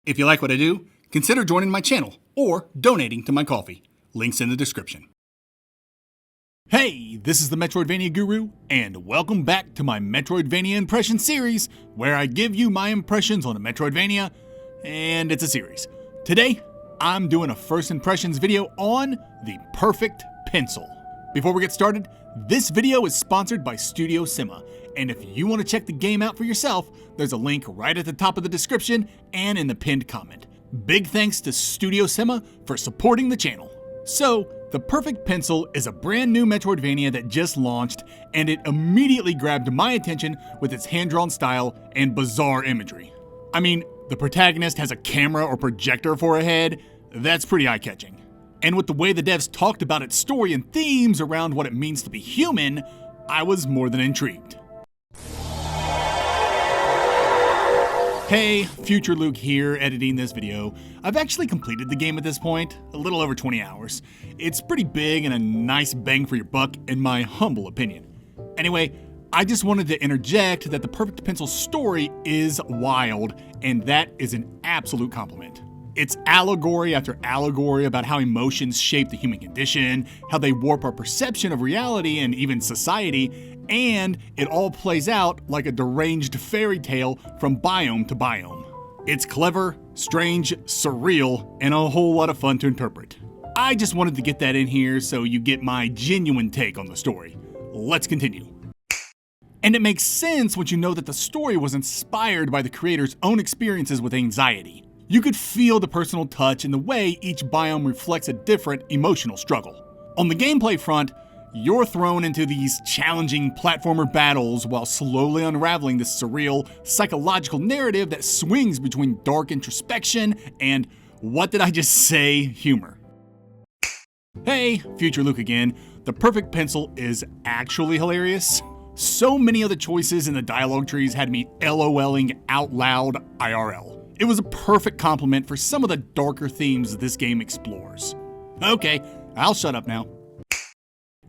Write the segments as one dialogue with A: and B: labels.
A: If you like what I do, consider joining my channel or donating to my coffee. Links in the description. Hey, this is the Metroidvania Guru, and welcome back to my Metroidvania Impression series, where I give you my impressions on a Metroidvania, and it's a series. Today, I'm doing a first impressions video on the perfect pencil. Before we get started, this video is sponsored by Studio Sima, and if you want to check the game out for yourself, there's a link right at the top of the description and in the pinned comment. Big thanks to Studio Sima for supporting the channel. So, the Perfect Pencil is a brand new Metroidvania that just launched, and it immediately grabbed my attention with its hand-drawn style and bizarre imagery. I mean, the protagonist has a camera or projector for a head. That's pretty eye-catching. And with the way the devs talked about its story and themes around what it means to be human, I was more than intrigued. Hey, Future Luke here, editing this video. I've actually completed the game at this point, a little over 20 hours. It's pretty big and a nice bang for your buck, in my humble opinion. Anyway, I just wanted to interject that the Perfect Pencil story is wild, and that is an absolute compliment. It's allegory after allegory about how emotions shape the human condition, how they warp our perception of reality and even society, and it all plays out like a deranged fairy tale from biome to biome. It's clever, strange, surreal, and a whole lot of fun to interpret. I just wanted to get that in here so you get my genuine take on the story. Let's continue. And it makes sense once you know that the story was inspired by the creator's own experiences with anxiety. You could feel the personal touch in the way each biome reflects a different emotional struggle. On the gameplay front, you're thrown into these challenging platformer battles while slowly unraveling this surreal, psychological narrative that swings between dark introspection and, what did I just say, humor. Hey, Future Luke again. The Perfect Pencil is actually hilarious. So many of the choices in the dialogue trees had me LOLing out loud IRL. It was a perfect complement for some of the darker themes this game explores. Okay, I'll shut up now.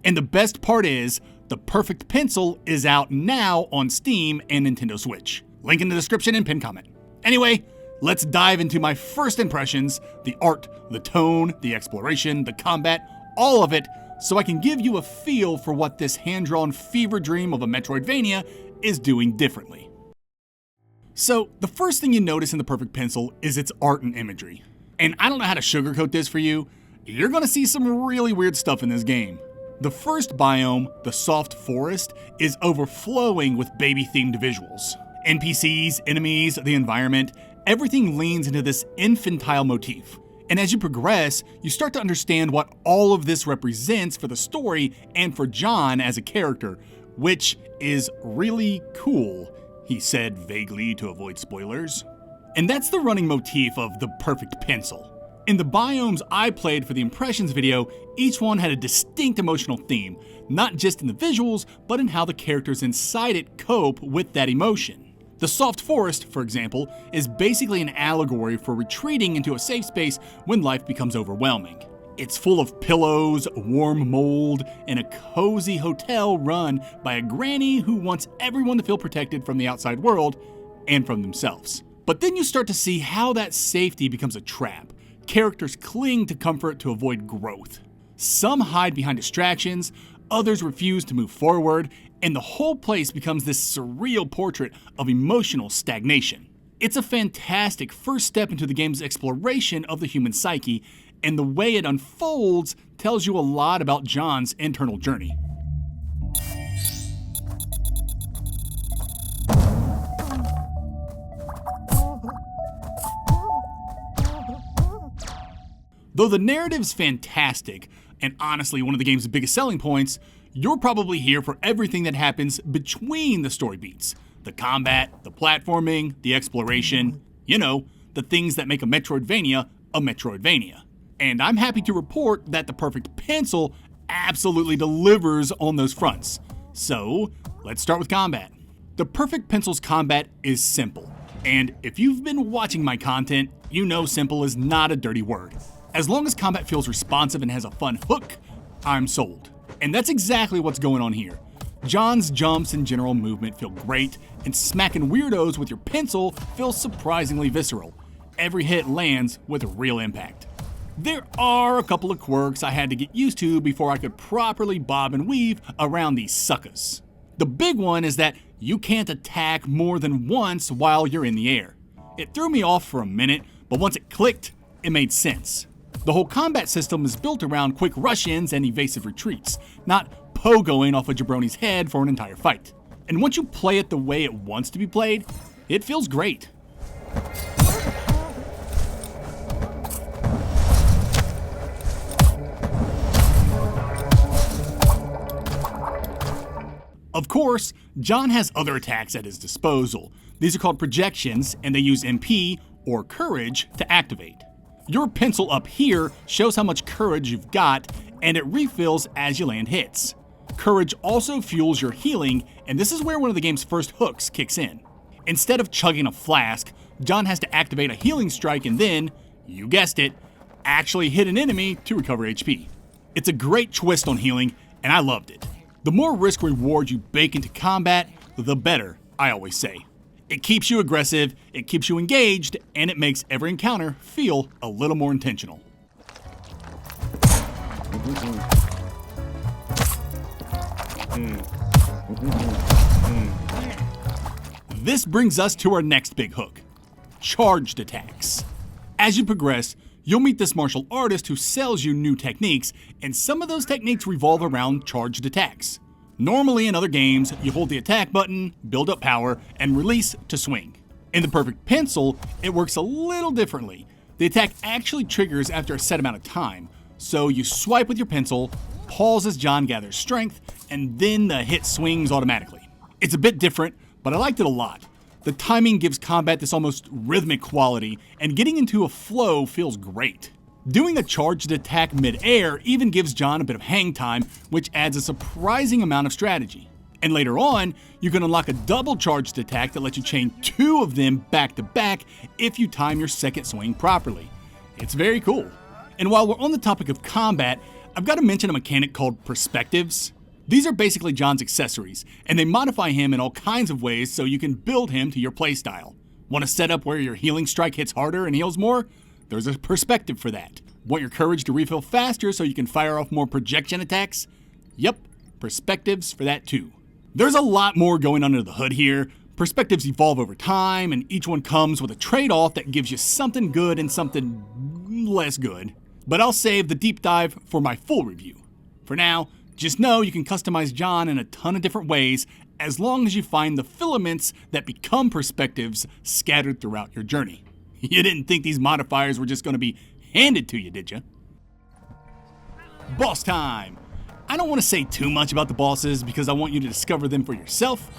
A: And the best part is, the Perfect Pencil is out now on Steam and Nintendo Switch. Link in the description and pinned comment. Anyway, let's dive into my first impressions, the art, the tone, the exploration, the combat, all of it, so I can give you a feel for what this hand-drawn fever dream of a Metroidvania is doing differently. So, the first thing you notice in the Perfect Pencil is its art and imagery. And I don't know how to sugarcoat this for you, you're gonna see some really weird stuff in this game. The first biome, the soft forest, is overflowing with baby-themed visuals. NPCs, enemies, the environment, everything leans into this infantile motif. And as you progress, you start to understand what all of this represents for the story and for John as a character, which is really cool, he said vaguely to avoid spoilers. And that's the running motif of the Perfect Pencil. In the biomes I played for the Impressions video, each one had a distinct emotional theme, not just in the visuals, but in how the characters inside it cope with that emotion. The soft forest, for example, is basically an allegory for retreating into a safe space when life becomes overwhelming. It's full of pillows, warm mold, and a cozy hotel run by a granny who wants everyone to feel protected from the outside world and from themselves. But then you start to see how that safety becomes a trap. Characters cling to comfort to avoid growth. Some hide behind distractions, others refuse to move forward, and the whole place becomes this surreal portrait of emotional stagnation. It's a fantastic first step into the game's exploration of the human psyche, and the way it unfolds tells you a lot about John's internal journey. Though the narrative's fantastic, and honestly one of the game's biggest selling points, you're probably here for everything that happens between the story beats. The combat, the platforming, the exploration, you know, the things that make a Metroidvania a Metroidvania. And I'm happy to report that the Perfect Pencil absolutely delivers on those fronts. So, let's start with combat. The Perfect Pencil's combat is simple, and if you've been watching my content, you know simple is not a dirty word. As long as combat feels responsive and has a fun hook, I'm sold. And that's exactly what's going on here. John's jumps and general movement feel great, and smacking weirdos with your pencil feels surprisingly visceral. every hit lands with real impact. There are a couple of quirks I had to get used to before I could properly bob and weave around these suckers. The big one is that you can't attack more than once while you're in the air. It threw me off for a minute, but once it clicked, it made sense. The whole combat system is built around quick rush-ins and evasive retreats, not pogoing off a jabroni's head for an entire fight. And once you play it the way it wants to be played, it feels great. Of course, John has other attacks at his disposal. These are called projections, and they use MP, or courage, to activate. Your pencil up here shows how much courage you've got, and it refills as you land hits. Courage also fuels your healing, and this is where one of the game's first hooks kicks in. Instead of chugging a flask, John has to activate a healing strike and then, you guessed it, actually hit an enemy to recover HP. It's a great twist on healing, and I loved it. The more risk reward you bake into combat, the better, I always say. It keeps you aggressive, it keeps you engaged, and it makes every encounter feel a little more intentional. This brings us to our next big hook, charged attacks. As you progress, you'll meet this martial artist who sells you new techniques, and some of those techniques revolve around charged attacks. Normally in other games, you hold the attack button, build up power, and release to swing. In the Perfect Pencil, it works a little differently. The attack actually triggers after a set amount of time, so you swipe with your pencil, pause as John gathers strength, and then the hit swings automatically. It's a bit different, but I liked it a lot. The timing gives combat this almost rhythmic quality, and getting into a flow feels great. Doing a charged attack mid-air even gives John a bit of hang time, which adds a surprising amount of strategy. And later on, you can unlock a double charged attack that lets you chain two of them back to back if you time your second swing properly. It's very cool. And while we're on the topic of combat, I've got to mention a mechanic called perspectives. These are basically John's accessories, and they modify him in all kinds of ways so you can build him to your playstyle. Want a setup where your healing strike hits harder and heals more? There's a perspective for that. Want your courage to refill faster so you can fire off more projection attacks? Yep, perspectives for that too. There's a lot more going under the hood here. Perspectives evolve over time, and each one comes with a trade-off that gives you something good and something less good. But I'll save the deep dive for my full review. For now, just know you can customize John in a ton of different ways as long as you find the filaments that become perspectives scattered throughout your journey. You didn't think these modifiers were just going to be handed to you, did you? Boss time! I don't want to say too much about the bosses because I want you to discover them for yourself.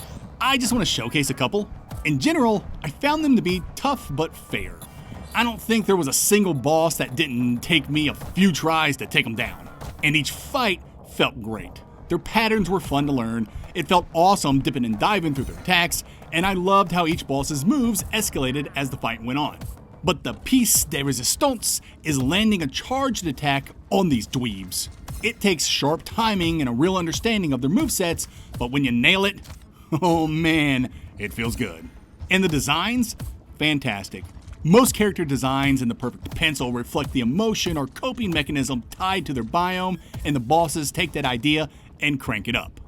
A: I just want to showcase a couple. In general, I found them to be tough but fair. I don't think there was a single boss that didn't take me a few tries to take them down. And each fight felt great. Their patterns were fun to learn, it felt awesome dipping and diving through their attacks, and I loved how each boss's moves escalated as the fight went on. But the piece de resistance is landing a charged attack on these dweebs. It takes sharp timing and a real understanding of their movesets, but when you nail it, oh man, it feels good. And the designs? Fantastic. Most character designs in the Perfect Pencil reflect the emotion or coping mechanism tied to their biome, and the bosses take that idea and crank it up.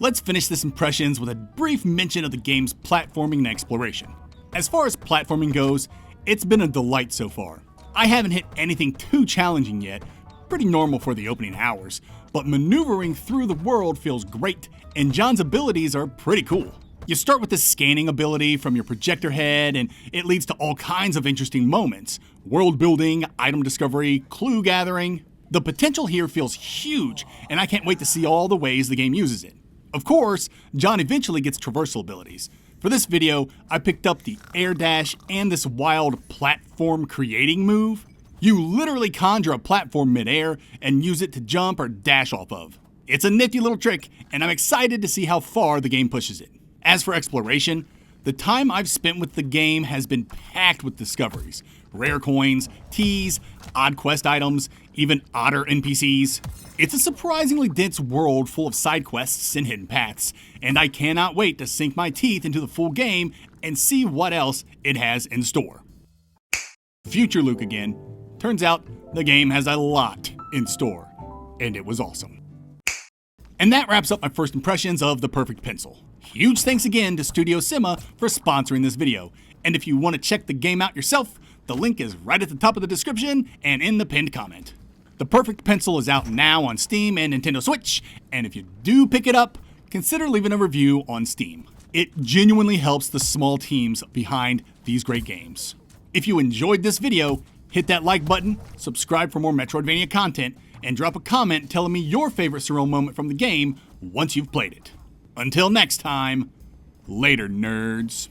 A: Let's finish this impressions with a brief mention of the game's platforming and exploration. As far as platforming goes, it's been a delight so far. I haven't hit anything too challenging yet, pretty normal for the opening hours, but maneuvering through the world feels great, and John's abilities are pretty cool. You start with this scanning ability from your projector head, and it leads to all kinds of interesting moments. World building, item discovery, clue gathering. The potential here feels huge, and I can't wait to see all the ways the game uses it. Of course, John eventually gets traversal abilities. For this video, I picked up the air dash and this wild platform creating move. You literally conjure a platform midair and use it to jump or dash off of. It's a nifty little trick, and I'm excited to see how far the game pushes it. As for exploration, the time I've spent with the game has been packed with discoveries. rare coins, teas, odd quest items, even odder NPCs. It's a surprisingly dense world full of side quests and hidden paths, and I cannot wait to sink my teeth into the full game and see what else it has in store. Future Luke again. Turns out the game has a lot in store, and it was awesome. And that wraps up my first impressions of The Perfect Pencil. Huge thanks again to Studio Sima for sponsoring this video. And if you want to check the game out yourself, the link is right at the top of the description and in the pinned comment. The Perfect Pencil is out now on Steam and Nintendo Switch, and if you do pick it up, consider leaving a review on Steam. It genuinely helps the small teams behind these great games. If you enjoyed this video, hit that like button, subscribe for more Metroidvania content, and drop a comment telling me your favorite surreal moment from the game once you've played it. Until next time, later nerds.